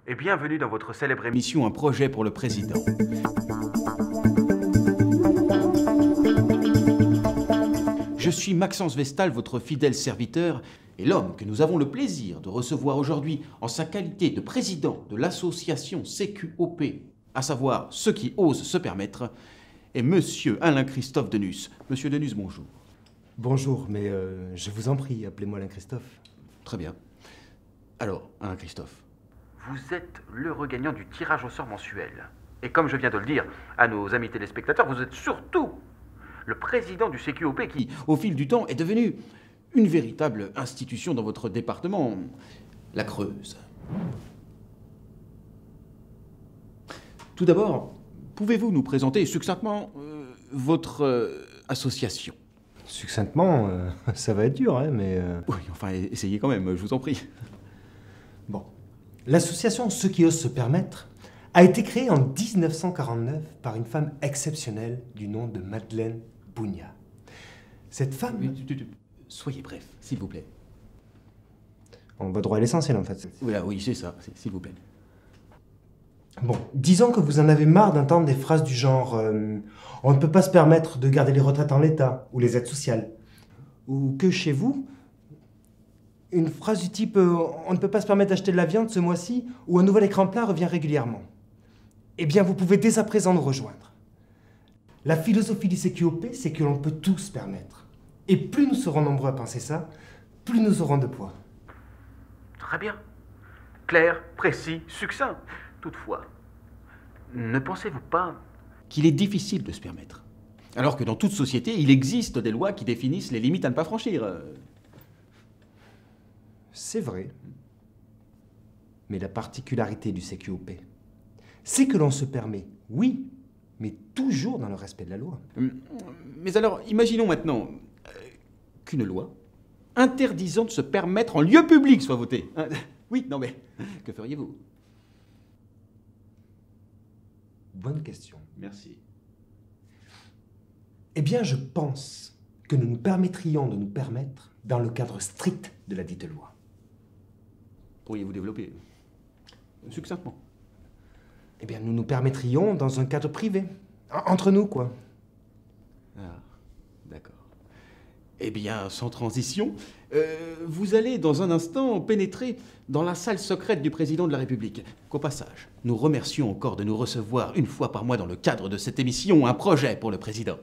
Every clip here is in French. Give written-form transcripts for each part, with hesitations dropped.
et bienvenue dans votre célèbre émission Un projet pour le président. Je suis Maxence Vestal, votre fidèle serviteur, et l'homme que nous avons le plaisir de recevoir aujourd'hui en sa qualité de président de l'association CQOP, à savoir ceux qui osent se permettre, est Monsieur Alain-Christophe Denus. Monsieur Denus, bonjour. Bonjour, mais je vous en prie, appelez-moi Alain-Christophe. Très bien. Alors, Alain-Christophe, vous êtes l'heureux gagnant du tirage au sort mensuel. Et comme je viens de le dire à nos amis téléspectateurs, vous êtes surtout le président du CQOP qui, au fil du temps, est devenu une véritable institution dans votre département, la Creuse. Tout d'abord, pouvez-vous nous présenter succinctement votre association? Succinctement, ça va être dur, hein, mais... Oui, enfin, essayez quand même, je vous en prie. Bon. L'association Ceux qui osent se permettre a été créée en 1949 par une femme exceptionnelle du nom de Madeleine Bougna. Cette femme... Soyez bref, s'il vous plaît. On va droit à l'essentiel, en fait. Oui, c'est ça, s'il vous plaît. Bon, disons que vous en avez marre d'entendre des phrases du genre on ne peut pas se permettre de garder les retraites en l'état, ou les aides sociales. Ou que chez vous, une phrase du type on ne peut pas se permettre d'acheter de la viande ce mois-ci, ou un nouvel écran plat revient régulièrement. Eh bien, vous pouvez dès à présent nous rejoindre. La philosophie du CQOP, c'est que l'on peut tout se permettre. Et plus nous serons nombreux à penser ça, plus nous aurons de poids. Très bien. Clair, précis, succinct. Toutefois, ne pensez-vous pas qu'il est difficile de se permettre? Alors que dans toute société, il existe des lois qui définissent les limites à ne pas franchir. C'est vrai. Mais la particularité du CQOP, c'est que l'on se permet, oui, mais toujours dans le respect de la loi. Mais alors, imaginons maintenant qu'une loi interdisant de se permettre en lieu public soit votée. Oui, non mais, que feriez-vous? Bonne question. Merci. Eh bien, je pense que nous nous permettrions de nous permettre dans le cadre strict de la dite loi. Pourriez-vous développer succinctement? Eh bien, nous nous permettrions dans un cadre privé. Entre nous, quoi. Ah, d'accord. Eh bien, sans transition, vous allez dans un instant pénétrer dans la salle secrète du président de la République. Qu'au passage, nous remercions encore de nous recevoir une fois par mois dans le cadre de cette émission, Un projet pour le président.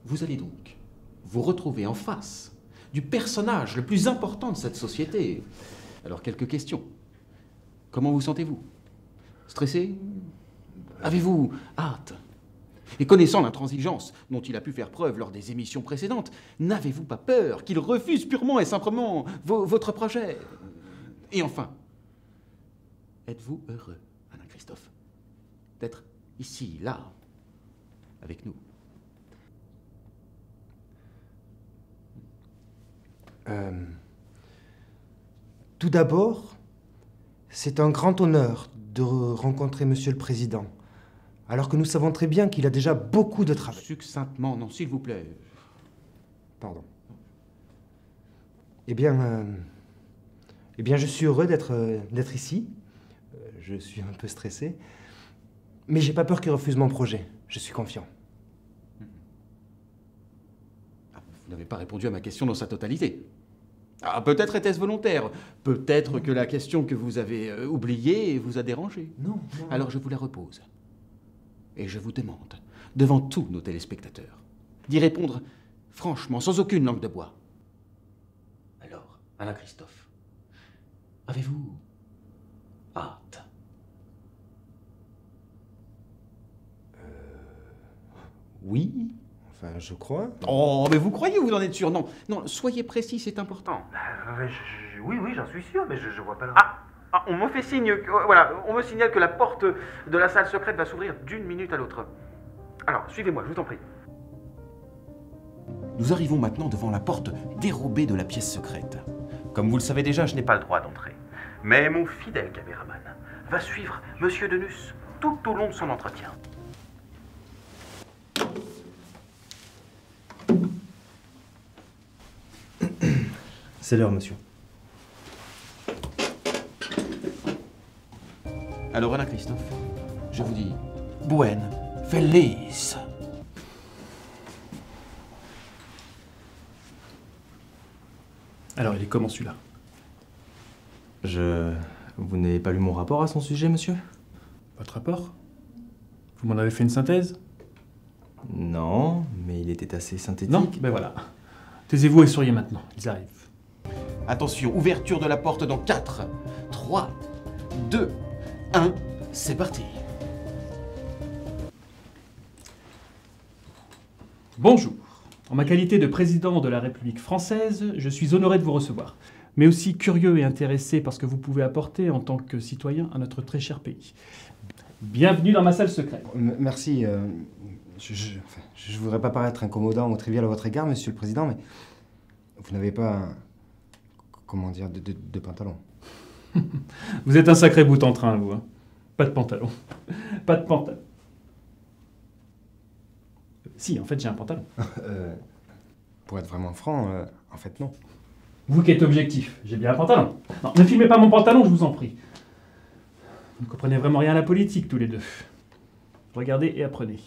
Vous allez donc vous retrouver en face du personnage le plus important de cette société. Alors, quelques questions. Comment vous sentez-vous? Stressé? Avez-vous hâte? Et connaissant l'intransigeance dont il a pu faire preuve lors des émissions précédentes, n'avez-vous pas peur qu'il refuse purement et simplement votre projet? Et enfin, êtes-vous heureux, Alain-Christophe, d'être ici, là, avec nous? Tout d'abord, c'est un grand honneur de rencontrer Monsieur le Président, alors que nous savons très bien qu'il a déjà beaucoup de travail. Succinctement, non, s'il vous plaît. Pardon. Eh bien, je suis heureux d'être ici. Je suis un peu stressé, mais j'ai pas peur qu'il refuse mon projet. Je suis confiant. Vous n'avez pas répondu à ma question dans sa totalité. Ah, peut-être était-ce volontaire. Peut-être que la question que vous avez oubliée vous a dérangé. Non. Alors je vous la repose. Et je vous demande, devant tous nos téléspectateurs, d'y répondre franchement, sans aucune langue de bois. Alors, Alain-Christophe, avez-vous hâte? Oui, enfin, je crois. Oh, mais vous croyez ou vous en êtes sûr? Non, soyez précis, c'est important. Oui, j'en suis sûr, mais je vois pas là. On me fait signe, on me signale que la porte de la salle secrète va s'ouvrir d'une minute à l'autre. Alors, suivez-moi, je vous en prie. Nous arrivons maintenant devant la porte dérobée de la pièce secrète. Comme vous le savez déjà, je n'ai pas le droit d'entrer. Mais mon fidèle caméraman va suivre Monsieur Denus tout au long de son entretien. C'est l'heure, monsieur. Alors Anna Christophe, je vous dis buen feliz. Alors, il est comment celui-là? Vous n'avez pas lu mon rapport à son sujet, monsieur? Votre rapport? Vous m'en avez fait une synthèse? Non, mais il était assez synthétique. Non? Ben voilà. Taisez-vous et souriez maintenant, ils arrivent. Attention, ouverture de la porte dans 4, 3, 2, 1, c'est parti. Bonjour. En ma qualité de président de la République française, je suis honoré de vous recevoir, mais aussi curieux et intéressé par ce que vous pouvez apporter en tant que citoyen à notre très cher pays. Bienvenue dans ma salle secrète. Merci. Je voudrais pas paraître incommodant ou trivial à votre égard, monsieur le président, mais vous n'avez pas, comment dire, de pantalon. Vous êtes un sacré bout en train, vous. Hein. Pas de pantalon. Pas de pantalon. Si, en fait, j'ai un pantalon. Pour être vraiment franc, en fait, non. Vous qui êtes objectif, j'ai bien un pantalon. Non, ne filmez pas mon pantalon, je vous en prie. Vous ne comprenez vraiment rien à la politique, tous les deux. Regardez et apprenez.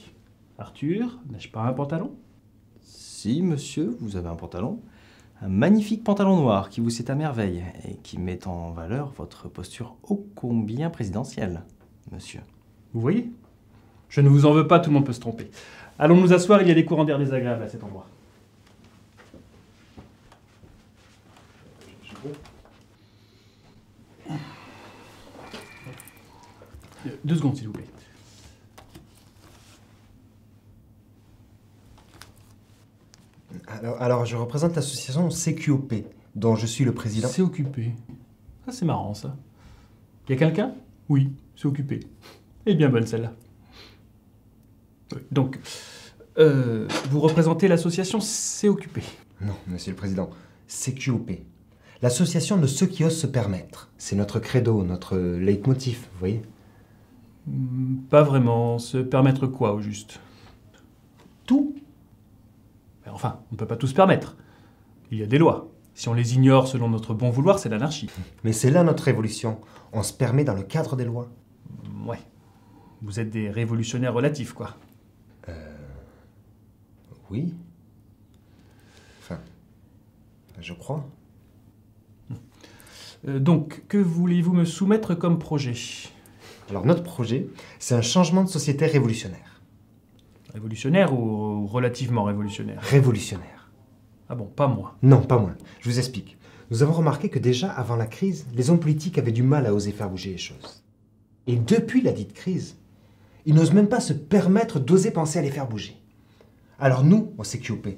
Arthur, n'ai-je pas un pantalon? Si, monsieur, vous avez un pantalon. Un magnifique pantalon noir qui vous sied à merveille et qui met en valeur votre posture ô combien présidentielle, monsieur. Vous voyez? Je ne vous en veux pas, tout le monde peut se tromper. Allons nous asseoir, il y a des courants d'air désagréables à cet endroit. Deux secondes, s'il vous plaît. Alors, je représente l'association CQOP, dont je suis le président. C'est occupé. Ça, c'est marrant, ça. Y a quelqu'un? Oui, c'est occupé. Et bien bonne, celle-là. Oui, donc, vous représentez l'association C'est occupé. Non, monsieur le président, CQOP. L'association de ceux qui osent se permettre. C'est notre credo, notre leitmotiv, vous voyez? Pas vraiment. Se permettre quoi, au juste? Tout. Mais enfin, on ne peut pas tout se permettre. Il y a des lois. Si on les ignore selon notre bon vouloir, c'est l'anarchie. Mais c'est là notre révolution. On se permet dans le cadre des lois. Ouais. Vous êtes des révolutionnaires relatifs, quoi. Oui. Enfin, je crois. Donc, que voulez-vous me soumettre comme projet? Alors, notre projet, c'est un changement de société révolutionnaire. Révolutionnaire ou relativement révolutionnaire? Révolutionnaire. Ah bon, pas moi. Non, pas moi. Je vous explique. Nous avons remarqué que déjà, avant la crise, les hommes politiques avaient du mal à oser faire bouger les choses. Et depuis la dite crise, ils n'osent même pas se permettre d'oser penser à les faire bouger. Alors nous, au CQOP,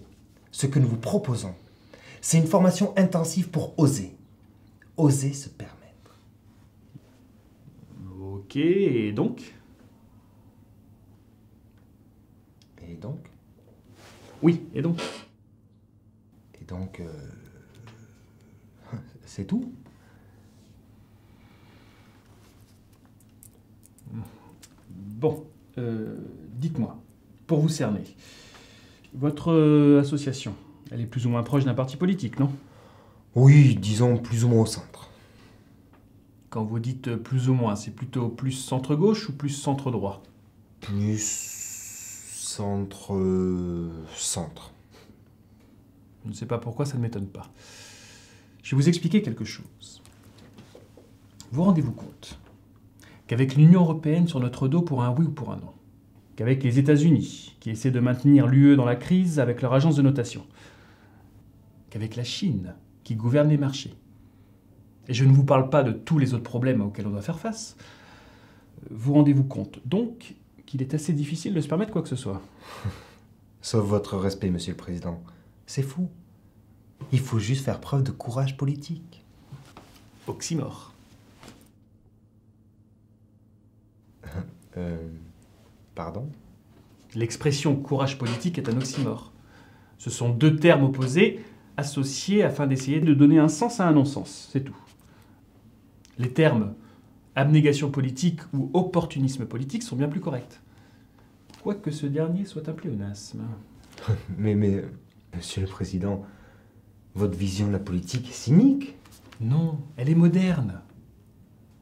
ce que nous vous proposons, c'est une formation intensive pour oser. Oser se permettre. Ok, et donc? Et donc? Oui, et donc? Et donc, c'est tout. Bon, dites-moi, pour vous cerner, votre association, elle est plus ou moins proche d'un parti politique, non? Oui, disons plus ou moins au centre. Quand vous dites plus ou moins, c'est plutôt plus centre-gauche ou plus centre-droit? Plus centre... centre. Je ne sais pas pourquoi, ça ne m'étonne pas. Je vais vous expliquer quelque chose. Vous rendez-vous compte qu'avec l'Union européenne sur notre dos pour un oui ou pour un non, qu'avec les États-Unis qui essaient de maintenir l'UE dans la crise avec leur agence de notation, qu'avec la Chine qui gouverne les marchés, et je ne vous parle pas de tous les autres problèmes auxquels on doit faire face, vous rendez-vous compte donc qu'il est assez difficile de se permettre quoi que ce soit. Sauf votre respect, monsieur le président. C'est fou. Il faut juste faire preuve de courage politique. Oxymore. Pardon? L'expression courage politique est un oxymore. Ce sont deux termes opposés associés afin d'essayer de donner un sens à un non-sens, c'est tout. Les termes abnégation politique ou opportunisme politique sont bien plus corrects. Quoique ce dernier soit un pléonasme. Mais, monsieur le président, votre vision de la politique est cynique. Non, elle est moderne.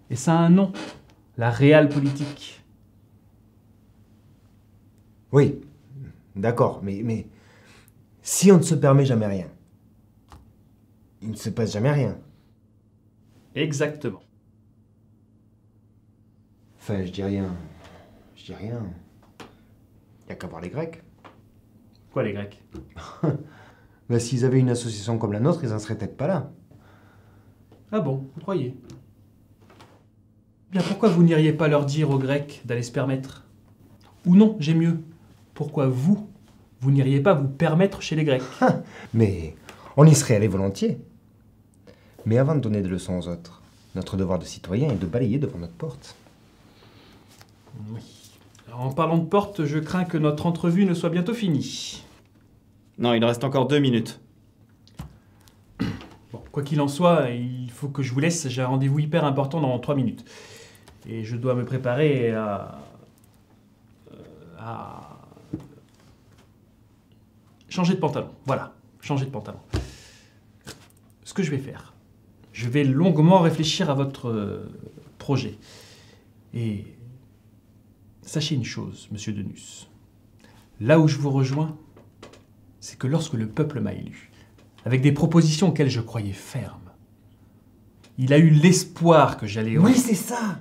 Et ça a un nom. La réelle politique. Oui, d'accord, mais si on ne se permet jamais rien, il ne se passe jamais rien. Exactement. Enfin, je dis rien. Je dis rien. Il n'y a qu'à voir les Grecs. Quoi, les Grecs? Ben, s'ils avaient une association comme la nôtre, ils n'en seraient peut-être pas là. Ah bon, vous croyez? Bien, pourquoi vous n'iriez pas leur dire aux Grecs d'aller se permettre? Ou non, j'ai mieux. Pourquoi vous n'iriez pas vous permettre chez les Grecs? Mais on y serait allé volontiers. Mais avant de donner des leçons aux autres, notre devoir de citoyen est de balayer devant notre porte. Oui. Alors, en parlant de porte, je crains que notre entrevue ne soit bientôt finie. Non, il reste encore 2 minutes. Bon, quoi qu'il en soit, il faut que je vous laisse. J'ai un rendez-vous hyper important dans 3 minutes. Et je dois me préparer à changer de pantalon. Voilà, changer de pantalon. Ce que je vais faire, je vais longuement réfléchir à votre projet. Et sachez une chose, monsieur Denus. Là où je vous rejoins, c'est que lorsque le peuple m'a élu, avec des propositions auxquelles je croyais fermes, il a eu l'espoir que j'allais... Oui, c'est ça.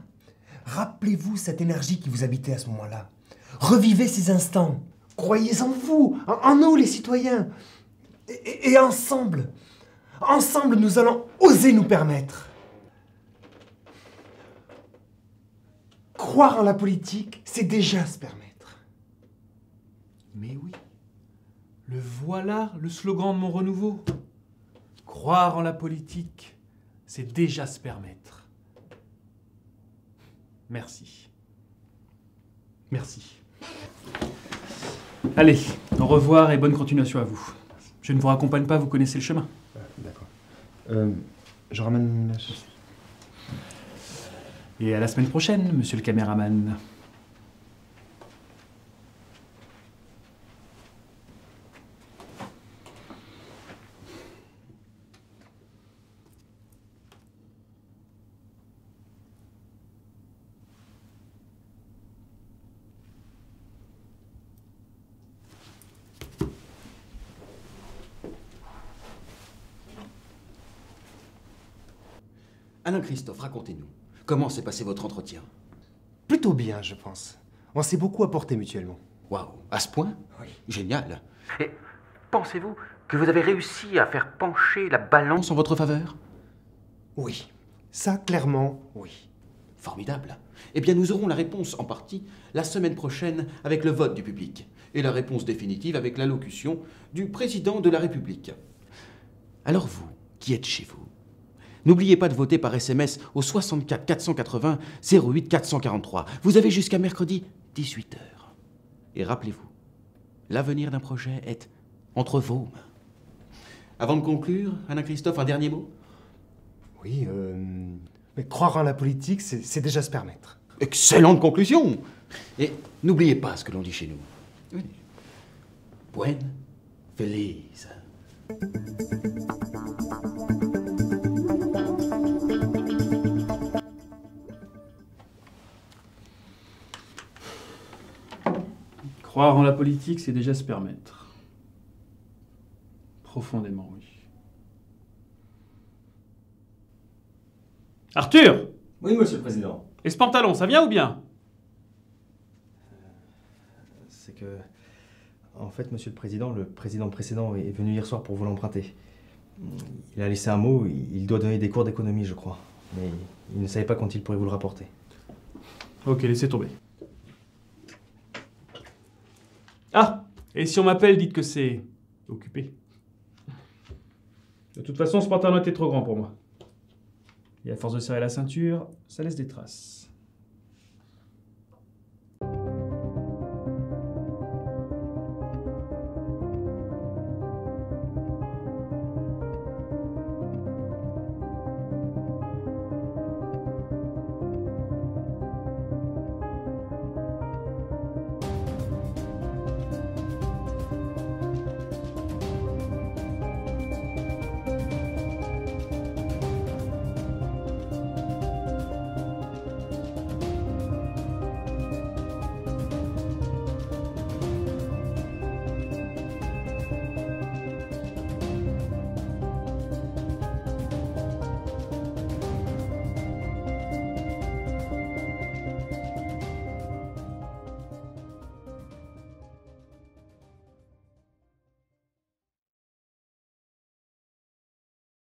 Rappelez-vous cette énergie qui vous habitait à ce moment-là. Revivez ces instants. Croyez en vous, en nous les citoyens. Et ensemble, nous allons oser nous permettre. Croire en la politique, c'est déjà se permettre. Mais oui, le voilà le slogan de mon renouveau. Croire en la politique, c'est déjà se permettre. Merci. Merci. Allez, au revoir et bonne continuation à vous. Je ne vous raccompagne pas, vous connaissez le chemin. D'accord. Je ramène... Et à la semaine prochaine, monsieur le caméraman. Alain Christophe, racontez-nous. Comment s'est passé votre entretien? Plutôt bien, je pense. On s'est beaucoup apporté mutuellement. Waouh, à ce point? Oui. Génial. Et pensez-vous que vous avez réussi à faire pencher la balance En votre faveur? Oui. Ça, clairement, oui. Formidable. Eh bien, nous aurons la réponse en partie la semaine prochaine avec le vote du public et la réponse définitive avec l'allocution du président de la République. Alors vous, qui êtes chez vous, n'oubliez pas de voter par SMS au 64 480 08 443. Vous avez jusqu'à mercredi 18h. Et rappelez-vous, l'avenir d'un projet est entre vos mains. Avant de conclure, Alain Christophe, un dernier mot? Oui, mais croire en la politique, c'est déjà se permettre. Excellente conclusion. Et n'oubliez pas ce que l'on dit chez nous. Oui. Buen feliz. Croire en la politique, c'est déjà se permettre. Profondément, oui. Arthur! Oui, monsieur le président. Et ce pantalon, ça vient ou bien? C'est que... En fait, monsieur le président précédent est venu hier soir pour vous l'emprunter. Il a laissé un mot, il doit donner des cours d'économie, je crois. Mais il ne savait pas quand il pourrait vous le rapporter. Ok, laissez tomber. Ah! Et si on m'appelle, dites que c'est... occupé. De toute façon, ce pantalon était trop grand pour moi. Et à force de serrer la ceinture, ça laisse des traces.